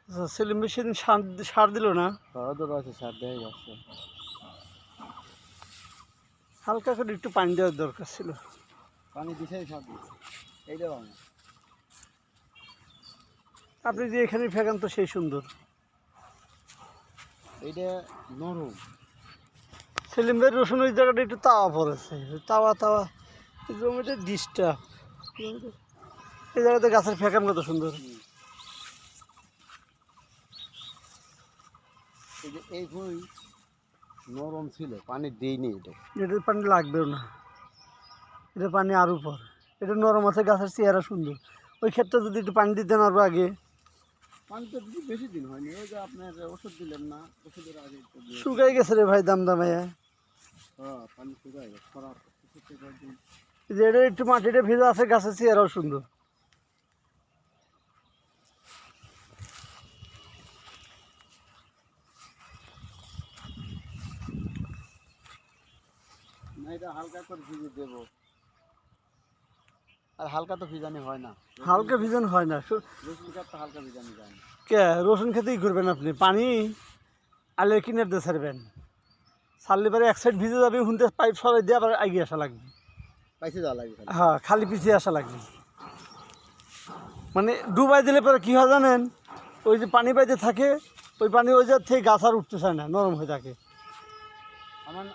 আচ্ছা, সেলিম ভাই সেদিন সার দিল না? সার দেওয়া যাচ্ছে, হালকা করে একটু পানি দেওয়ার দরকার ছিল। পানি দিছেই সার দিচ্ছে, এইটা ভালো। আপনি যে এখানে ফেকান তো সেই সুন্দর। এইটা নরম। সেলিম ভাই রসুন ওই জায়গাটা একটু তাওয়া পড়েছে, তাওয়া তাওয়া জমিতে ডিস্টার্ব। এই জায়গাতে গাছের ফেকান কত সুন্দর। এই যে এই ফুল নরম ছিল, পানি দেয়নি এটা। এটার পানি লাগবেও না, এটা পানি আর উপর। এটা নরম আছে, গাছের চেহারা সুন্দর। ওই ক্ষেত্রে যদি একটু পানি দিতেন আরও আগে। পানি তো বেশি দিন হয়নি, ওই যে আপনার ওষুধ দিলেন না, ওষুধের আগে শুকাই গেছে রে ভাই দামাইয়া। হ্যাঁ পানি শুকাই গেছে, খরার দিন। যে এটা একটু মাটিটা ভেজা আছে, গাছের চেহারাও সুন্দর। না এটা হালকা করে ভিজে দেবো, আর হালকা তো ভিজানি হয় না। হালকা ভিজান হয় না। রসুন গাছ তো হালকা ভিজানি যায় না। কে রসুন খেতেই করবেন আপনি? পানি আলে কিনার দিয়ে ছাড়বেন, ছাড়লে পরে এক সাইড ভিজে যাবে, হুনতে পাইপ সরাই দিয়ে আবার এগিয়ে আসা লাগবে। পাইছে যাওয়া লাগবে। হ্যাঁ, খালি পিছিয়ে আসা লাগবে। মানে ডুবাই দিলে পরে কী হয় জানেন, ওই যে পানি পাইতে থাকে, ওই পানি ওই জায়গা থেকে গাছ আর উঠতে চায় না, নরম হয়ে থাকে। আমার